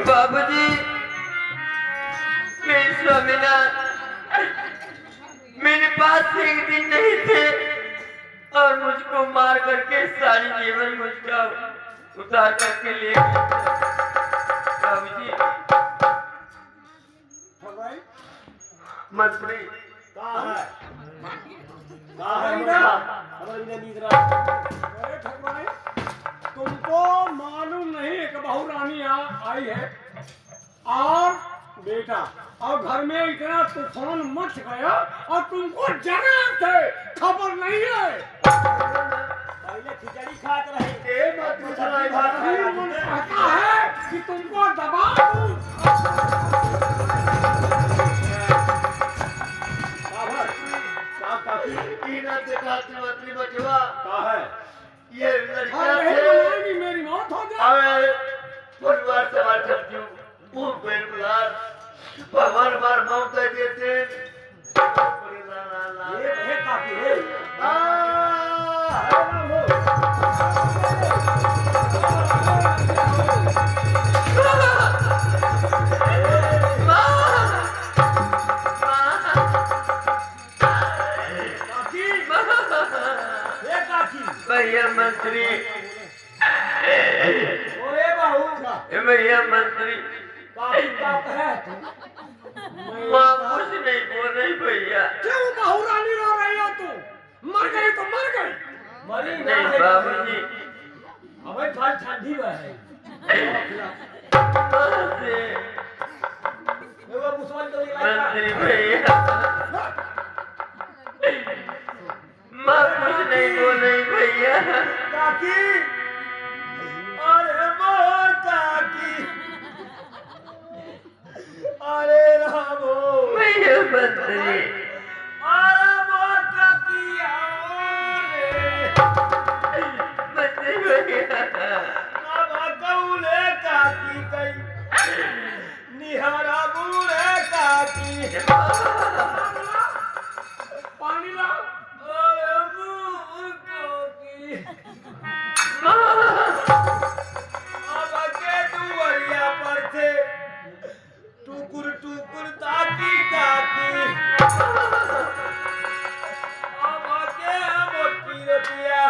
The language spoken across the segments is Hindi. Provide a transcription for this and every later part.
बाबूजी, मेरे स्वामीनाथ मेरे पास एक दिन नहीं थे और मुझको मार करके सारी जीवन मुझका उतार करके ले बाबूजी। मंत्री तुमको मालूम नहीं कि बहू रानी यहाँ आई है और बेटा और घर में इतना तूफान मच गया और तुमको जरा से खबर नहीं है। पहले खिचड़ी खाते रहे मन कहता है कि तुमको दबा दूं। ये लड़कियां से मेरी मौत हो जाए। परिवार से हमारे सब्जी भगवान बार मौत देते ये काफी है भैया मंत्री ओए बहू भैया मंत्री काफी बात है माँ कुछ नहीं बोल रही भैया। क्यों बहू रानी रो रही हो तू? मर गई तो मर गई। मरी नहीं बाबूजी, अबे ठंड ठंडी है मंत्री भैया माँ कुछ नहीं बोल रही भैया। काकी अरे मोर काकी अरे रामो भैया मंत्री अरे मोर काकी अरे मंत्री भैया अब गौले काकी कई निहारा बूढ़े काकी पानी ला। अरे मोर काकी अब के दुवरिया पर थे टुकुर टुकुर ताकी ताकी अब के मोटी रोटिया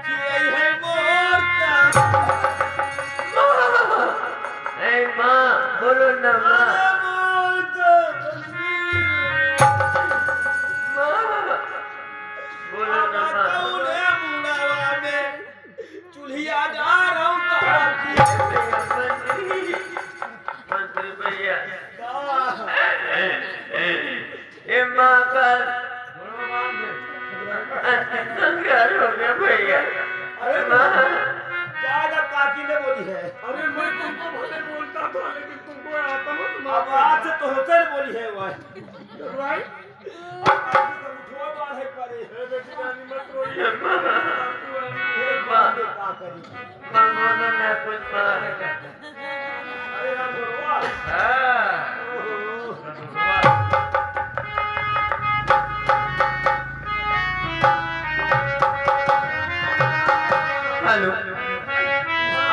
खिलाई है मोर ए माँ बोलो ना माँ। बोलो ना माँ। चूल्हिया डाल मंत्री भैया ये माँ का संस्कार हो गया भैया। अरे माँ ज्यादा काकी ने बोली है अरे मैं तुमको भले बोलता था लेकिन तुमको आता मत अब आज से तो होते बोली है वह भाई। माँ बोलो ना कुछ माँ। हेलो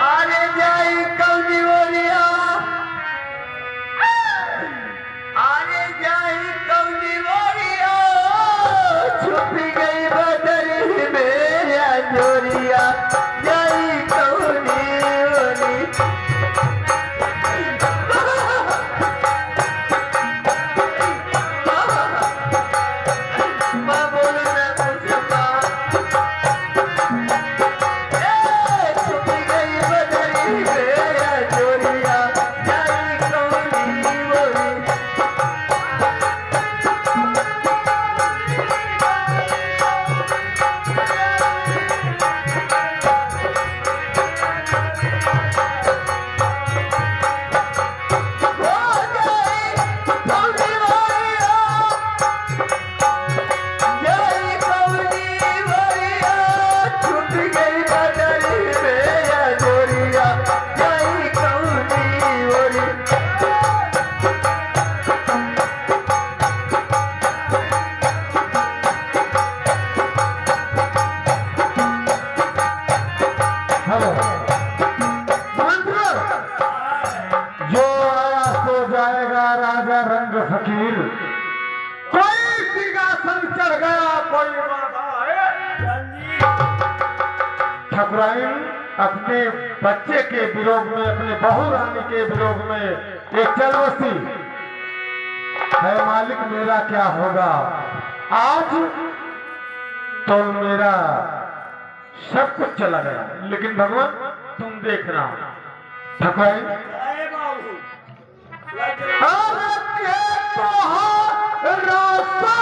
आने जाई कौनी बोलिया आने जाई कौनी बोलिया छुप गई बदली मेरा जोरिया जाई कौनी बोली रंग फकीर, कोई सिंहासन चढ़ गया, कोई बाधा है। ठाकुराइन अपने बच्चे के विरोध में, अपने बहू रानी के विरोध में एक चल बसी है। मालिक मेरा क्या होगा आज, तो मेरा सब कुछ चला गया, लेकिन भगवान तुम देखना। ठाकुराइन अरे बाबू लग अरे के तो रास्ता